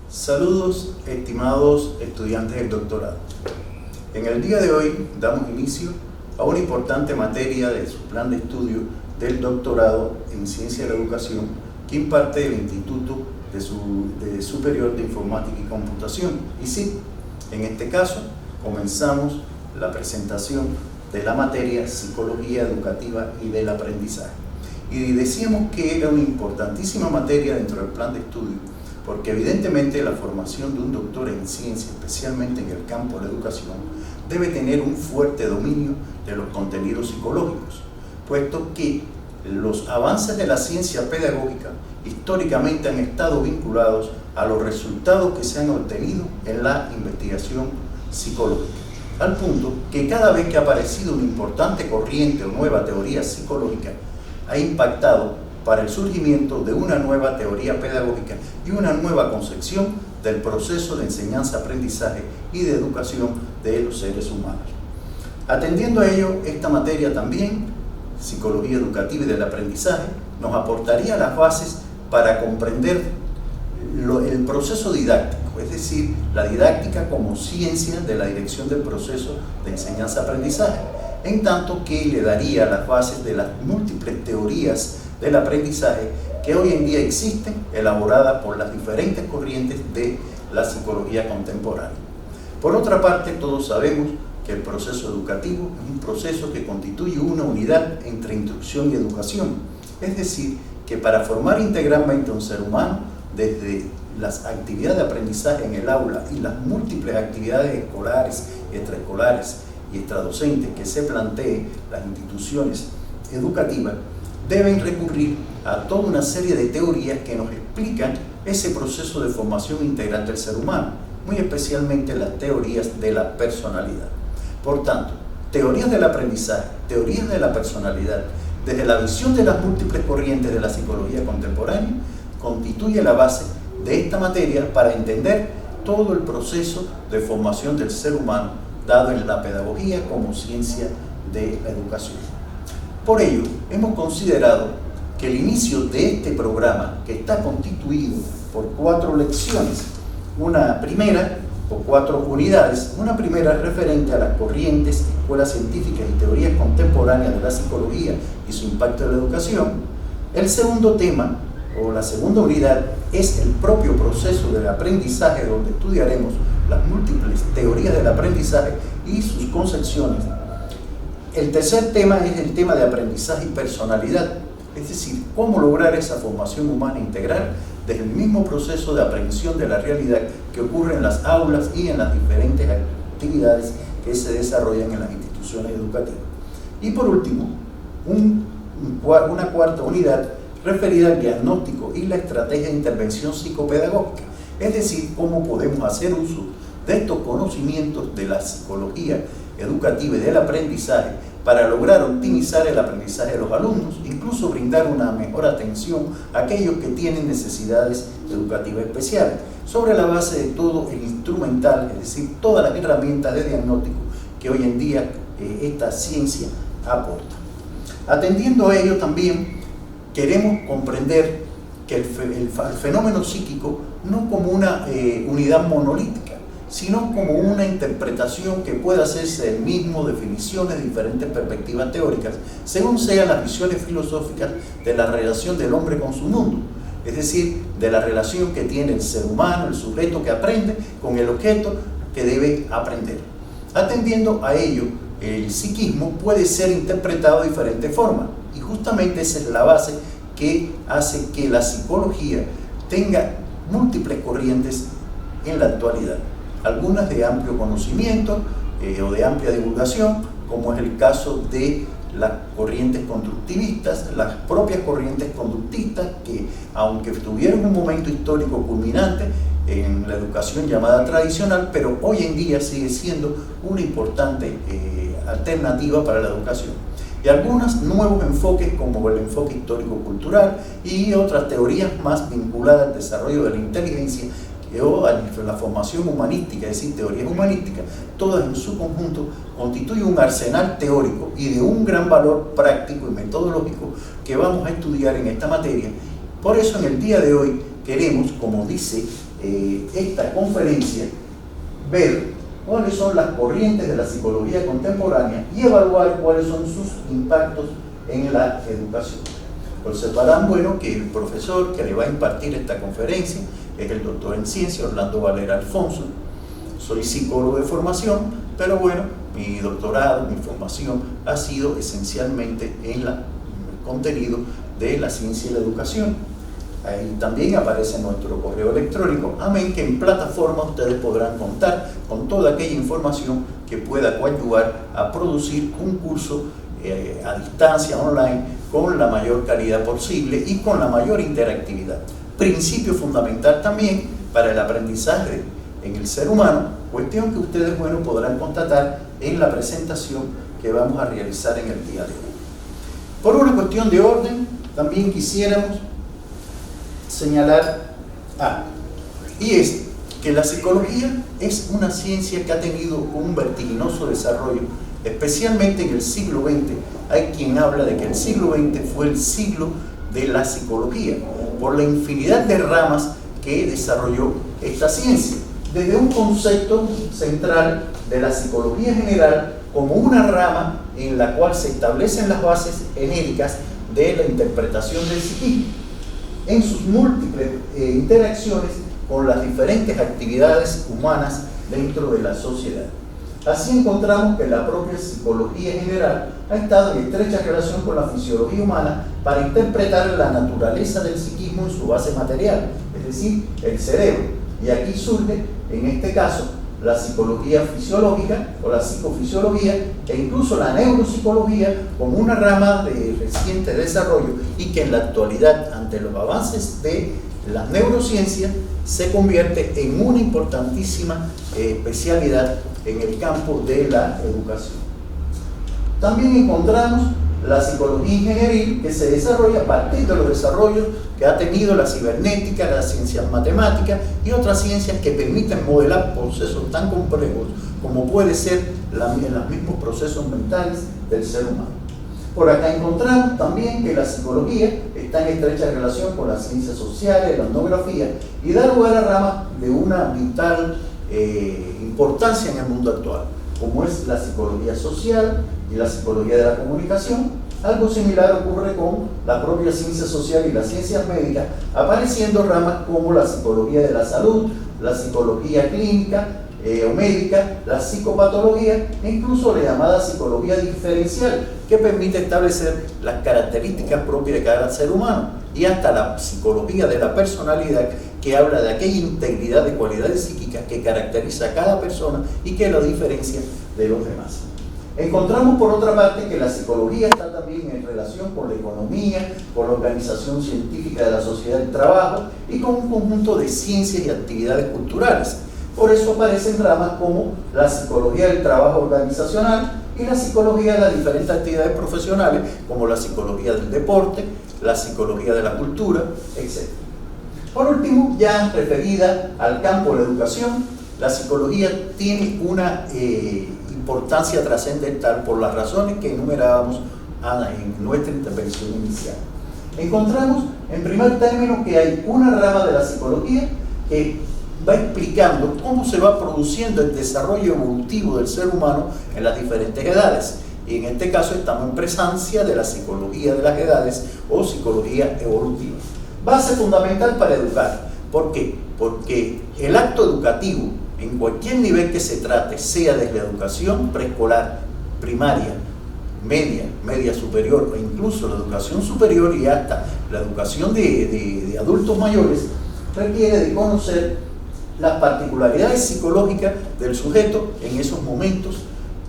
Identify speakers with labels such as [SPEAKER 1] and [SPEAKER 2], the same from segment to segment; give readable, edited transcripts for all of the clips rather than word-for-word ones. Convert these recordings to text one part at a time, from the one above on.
[SPEAKER 1] Saludos, estimados estudiantes del doctorado. En el día de hoy damos inicio a una importante materia de su plan de estudio del doctorado en Ciencia de la Educación que imparte el Instituto Superior de Informática y Computación, ISIC. En este caso, comenzamos la presentación de la materia Psicología Educativa y del Aprendizaje. Y decíamos que era una importantísima materia dentro del plan de estudio, porque evidentemente la formación de un doctor en ciencia, especialmente en el campo de la educación, debe tener un fuerte dominio de los contenidos psicológicos, puesto que los avances de la ciencia pedagógica históricamente han estado vinculados a los resultados que se han obtenido en la investigación psicológica, al punto que cada vez que ha aparecido una importante corriente o nueva teoría psicológica, ha impactado para el surgimiento de una nueva teoría pedagógica y una nueva concepción del proceso de enseñanza-aprendizaje y de educación de los seres humanos. Atendiendo a ello, esta materia también, Psicología Educativa y del Aprendizaje, nos aportaría las bases para comprender el proceso didáctico, es decir, la didáctica como ciencia de la dirección del proceso de enseñanza-aprendizaje, en tanto que le daría las bases de las múltiples teorías del aprendizaje que hoy en día existen, elaboradas por las diferentes corrientes de la psicología contemporánea. Por otra parte, todos sabemos que el proceso educativo es un proceso que constituye una unidad entre instrucción y educación, es decir, que para formar integralmente a un ser humano, desde las actividades de aprendizaje en el aula y las múltiples actividades escolares, extraescolares y extradocentes que se planteen las instituciones educativas, deben recurrir a toda una serie de teorías que nos explican ese proceso de formación integral del ser humano, muy especialmente las teorías de la personalidad. Por tanto, teorías del aprendizaje, teorías de la personalidad, desde la visión de las múltiples corrientes de la psicología contemporánea, constituye la base de esta materia para entender todo el proceso de formación del ser humano, dado en la pedagogía como ciencia de la educación. Por ello, hemos considerado que el inicio de este programa, que está constituido por 4 lecciones, una primera o 4 unidades, una primera referente a las corrientes, escuelas científicas y teorías contemporáneas de la psicología y su impacto en la educación. El segundo tema, o la segunda unidad, es el propio proceso del aprendizaje, donde estudiaremos las múltiples teorías del aprendizaje y sus concepciones. El tercer tema es el tema de aprendizaje y personalidad, es decir, cómo lograr esa formación humana integral desde el mismo proceso de aprehensión de la realidad que ocurre en las aulas y en las diferentes actividades que se desarrollan en las instituciones educativas. Y por último, una cuarta unidad referida al diagnóstico y la estrategia de intervención psicopedagógica, es decir, cómo podemos hacer uso de estos conocimientos de la psicología educativa y del aprendizaje para lograr optimizar el aprendizaje de los alumnos, incluso brindar una mejor atención a aquellos que tienen necesidades educativas especiales, sobre la base de todo el instrumental, es decir, todas las herramientas de diagnóstico que hoy en día esta ciencia aporta. Atendiendo a ello también, queremos comprender que el fenómeno psíquico no como una unidad monolítica, sino como una interpretación que puede hacerse del mismo, definiciones de diferentes perspectivas teóricas, según sean las visiones filosóficas de la relación del hombre con su mundo, es decir, de la relación que tiene el ser humano, el sujeto que aprende, con el objeto que debe aprender. Atendiendo a ello, el psiquismo puede ser interpretado de diferentes formas, y justamente esa es la base que hace que la psicología tenga múltiples corrientes en la actualidad, algunas de amplio conocimiento o de amplia divulgación, como es el caso de las corrientes constructivistas, las propias corrientes conductistas, que aunque tuvieron un momento histórico culminante en la educación llamada tradicional, pero hoy en día sigue siendo una importante alternativa para la educación. Y algunos nuevos enfoques, como el enfoque histórico-cultural y otras teorías más vinculadas al desarrollo de la inteligencia o a la formación humanística, es decir, teorías humanísticas, todas en su conjunto constituyen un arsenal teórico y de un gran valor práctico y metodológico que vamos a estudiar en esta materia. Por eso en el día de hoy queremos, como dice esta conferencia, ver cuáles son las corrientes de la psicología contemporánea y evaluar cuáles son sus impactos en la educación. Observarán, bueno, que el profesor que le va a impartir esta conferencia es el doctor en ciencia Orlando Valera Alfonso. Soy psicólogo de formación, pero bueno, mi doctorado, mi formación ha sido esencialmente en el contenido de la ciencia y la educación. Ahí también aparece nuestro correo electrónico, amén, que en plataforma ustedes podrán contar con toda aquella información que pueda coadyuvar a producir un curso a distancia, online, con la mayor calidad posible y con la mayor interactividad. Principio fundamental también para el aprendizaje en el ser humano, cuestión que ustedes, bueno, podrán constatar en la presentación que vamos a realizar en el día de hoy. Por una cuestión de orden, también quisiéramos señalar algo, y es que la psicología es una ciencia que ha tenido un vertiginoso desarrollo, especialmente en el siglo XX. Hay quien habla de que el siglo XX fue el siglo de la psicología, por la infinidad de ramas que desarrolló esta ciencia, desde un concepto central de la psicología general como una rama en la cual se establecen las bases genéricas de la interpretación del psiquismo, en sus múltiples interacciones con las diferentes actividades humanas dentro de la sociedad. Así encontramos que la propia psicología general ha estado en estrecha relación con la fisiología humana para interpretar la naturaleza del psiquismo en su base material, es decir, el cerebro. Y aquí surge, en este caso, la psicología fisiológica o la psicofisiología e incluso la neuropsicología como una rama de reciente desarrollo y que en la actualidad, ante los avances de las neurociencias, se convierte en una importantísima especialidad en el campo de la educación. También encontramos la psicología ingenieril, que se desarrolla a partir de los desarrollos que ha tenido la cibernética, las ciencias matemáticas y otras ciencias que permiten modelar procesos tan complejos como puede ser los mismos procesos mentales del ser humano. Por acá encontramos también que la psicología está en estrecha relación con las ciencias sociales, la etnografía, y da lugar a ramas de una vital importancia en el mundo actual, como es la psicología social y la psicología de la comunicación. Algo similar ocurre con la propia ciencia social y las ciencias médicas, apareciendo ramas como la psicología de la salud, la psicología clínica o médica, la psicopatología e incluso la llamada psicología diferencial, que permite establecer las características propias de cada ser humano, y hasta la psicología de la personalidad, que habla de aquella integridad de cualidades psíquicas que caracteriza a cada persona y que lo diferencia de los demás. Encontramos por otra parte que la psicología está también en relación con la economía, con la organización científica de la sociedad del trabajo y con un conjunto de ciencias y actividades culturales. Por eso aparecen ramas como la psicología del trabajo organizacional y la psicología de las diferentes actividades profesionales, como la psicología del deporte, la psicología de la cultura, etc. Por último, ya referida al campo de la educación, la psicología tiene una importancia trascendental por las razones que enumerábamos en nuestra intervención inicial. Encontramos, en primer término, que hay una rama de la psicología que va explicando cómo se va produciendo el desarrollo evolutivo del ser humano en las diferentes edades. Y en este caso estamos en presencia de la psicología de las edades o psicología evolutiva. Base fundamental para educar. ¿Por qué? Porque el acto educativo, en cualquier nivel que se trate, sea desde la educación preescolar, primaria, media superior, o incluso la educación superior y hasta la educación de adultos mayores, requiere de conocer las particularidades psicológicas del sujeto en esos momentos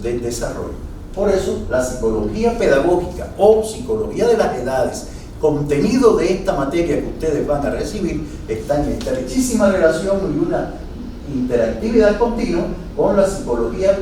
[SPEAKER 1] del desarrollo. Por eso, la psicología pedagógica o psicología de las edades, contenido de esta materia que ustedes van a recibir, está en estrechísima relación y una interactividad continua con la psicología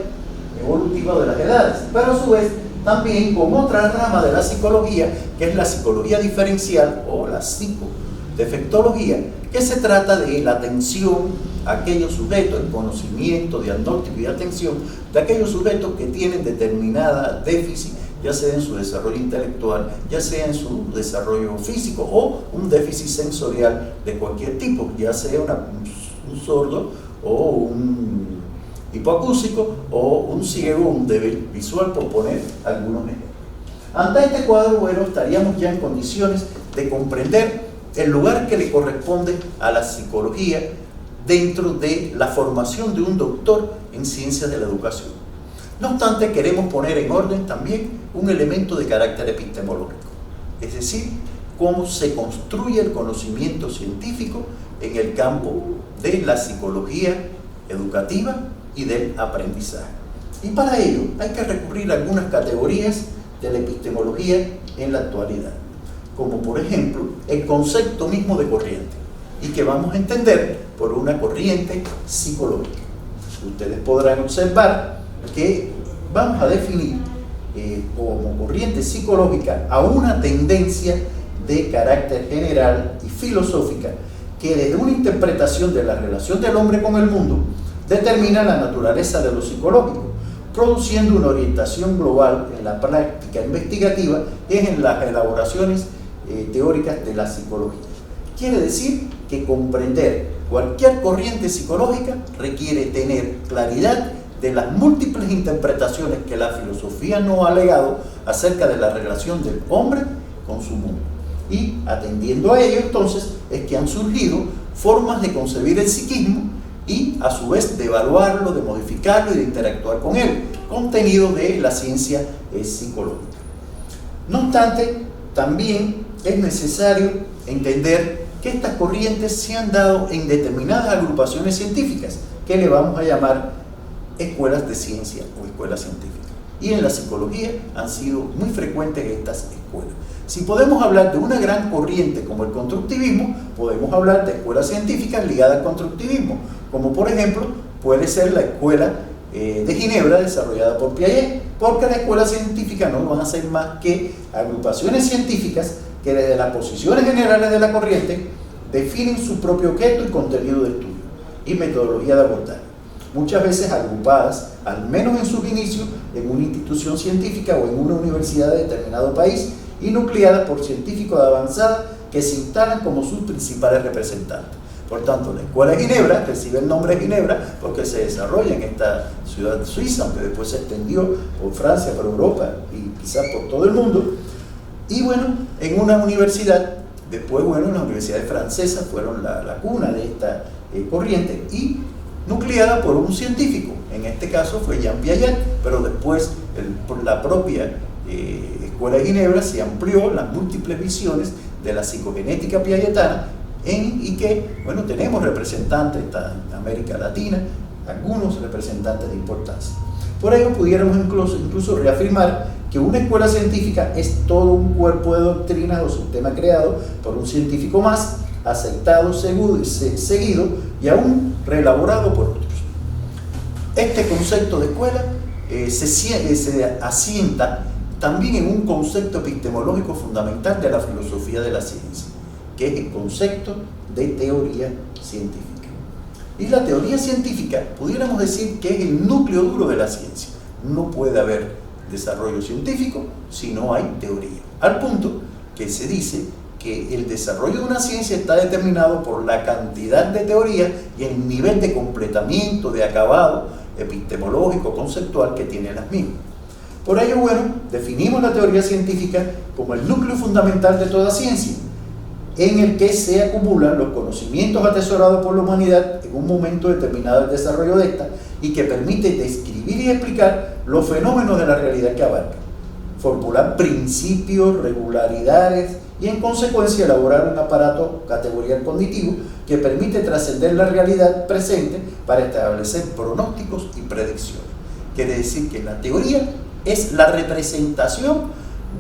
[SPEAKER 1] evolutiva de las edades, pero a su vez también con otra rama de la psicología, que es la psicología diferencial o la psicodefectología, que se trata de la atención a aquellos sujetos, el conocimiento, diagnóstico y atención de aquellos sujetos que tienen determinada déficit, ya sea en su desarrollo intelectual, ya sea en su desarrollo físico o un déficit sensorial de cualquier tipo, ya sea un sordo o un hipoacúsico o un ciego o un débil visual, por poner algunos ejemplos. Ante este cuadro, bueno, estaríamos ya en condiciones de comprender el lugar que le corresponde a la psicología dentro de la formación de un doctor en ciencias de la educación. No obstante, queremos poner en orden también un elemento de carácter epistemológico, es decir, cómo se construye el conocimiento científico en el campo de la psicología educativa y del aprendizaje. Y para ello hay que recurrir a algunas categorías de la epistemología en la actualidad, como por ejemplo el concepto mismo de corriente, y que vamos a entender por una corriente psicológica. Ustedes podrán observar que vamos a definir como corriente psicológica a una tendencia de carácter general y filosófica que desde una interpretación de la relación del hombre con el mundo determina la naturaleza de lo psicológico, produciendo una orientación global en la práctica investigativa y en las elaboraciones teóricas de la psicología. Quiere decir que comprender cualquier corriente psicológica requiere tener claridad de las múltiples interpretaciones que la filosofía nos ha legado acerca de la relación del hombre con su mundo. Y atendiendo a ello, entonces, es que han surgido formas de concebir el psiquismo y a su vez de evaluarlo, de modificarlo y de interactuar con él, contenido de la ciencia psicológica. No obstante, también es necesario entender que estas corrientes se han dado en determinadas agrupaciones científicas, que le vamos a llamar escuelas de ciencia o escuelas científicas. Y en la psicología han sido muy frecuentes estas escuelas. Si podemos hablar de una gran corriente como el constructivismo, podemos hablar de escuelas científicas ligadas al constructivismo, como por ejemplo puede ser la escuela de Ginebra desarrollada por Piaget, porque las escuelas científicas no van a ser más que agrupaciones científicas que desde las posiciones generales de la corriente definen su propio objeto y contenido de estudio y metodología de abordaje, muchas veces agrupadas, al menos en sus inicios, en una institución científica o en una universidad de determinado país y nucleadas por científicos de avanzada que se instalan como sus principales representantes. Por tanto, la Escuela de Ginebra recibe el nombre de Ginebra porque se desarrolla en esta ciudad suiza, aunque después se extendió por Francia, por Europa y quizás por todo el mundo. Y bueno, en una universidad, después bueno, las universidades francesas fueron la cuna de esta corriente y nucleada por un científico, en este caso fue Jean Piaget, pero después por la propia Escuela de Ginebra se amplió las múltiples visiones de la psicogenética piagetana y que, bueno, tenemos representantes en América Latina, algunos representantes de importancia. Por ello pudiéramos incluso reafirmar que una escuela científica es todo un cuerpo de doctrinas o sistema creado por un científico más, aceptado, seguido y aún reelaborado por otros. Este concepto de escuela se asienta también en un concepto epistemológico fundamental de la filosofía de la ciencia, que es el concepto de teoría científica. Y la teoría científica, pudiéramos decir que es el núcleo duro de la ciencia. No puede haber desarrollo científico si no hay teoría. Al punto que se dice que el desarrollo de una ciencia está determinado por la cantidad de teoría y el nivel de completamiento, de acabado epistemológico, conceptual que tienen las mismas. Por ello, bueno, definimos la teoría científica como el núcleo fundamental de toda ciencia, en el que se acumulan los conocimientos atesorados por la humanidad en un momento determinado del desarrollo de esta y que permite describir y explicar los fenómenos de la realidad que abarca, formular principios, regularidades y en consecuencia elaborar un aparato categorial cognitivo que permite trascender la realidad presente para establecer pronósticos y predicciones. Quiere decir que la teoría es la representación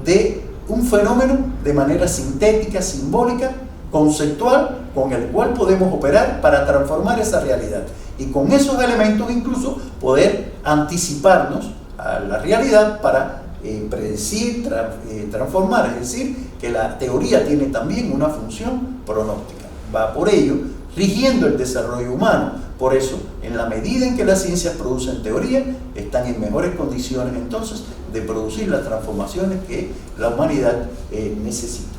[SPEAKER 1] de un fenómeno de manera sintética, simbólica, conceptual, con el cual podemos operar para transformar esa realidad y con esos elementos incluso poder anticiparnos a la realidad para predecir, transformar, es decir, que la teoría tiene también una función pronóstica. Va por ello rigiendo el desarrollo humano. Por eso, en la medida en que las ciencias producen teoría, están en mejores condiciones entonces de producir las transformaciones que la humanidad necesita.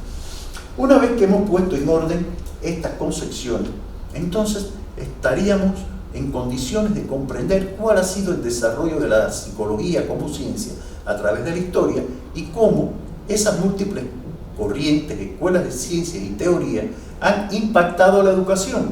[SPEAKER 1] Una vez que hemos puesto en orden estas concepciones, entonces estaríamos en condiciones de comprender cuál ha sido el desarrollo de la psicología como ciencia a través de la historia y cómo esas múltiples corrientes, escuelas de ciencia y teoría han impactado la educación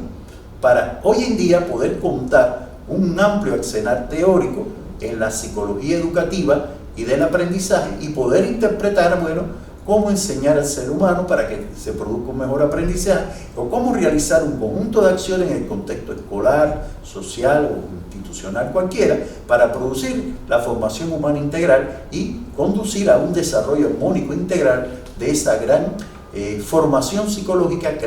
[SPEAKER 1] para hoy en día poder contar un amplio arsenal teórico en la psicología educativa y del aprendizaje y poder interpretar, bueno, cómo enseñar al ser humano para que se produzca un mejor aprendizaje o cómo realizar un conjunto de acciones en el contexto escolar, social o institucional cualquiera para producir la formación humana integral y conducir a un desarrollo armónico integral de esa gran formación psicológica que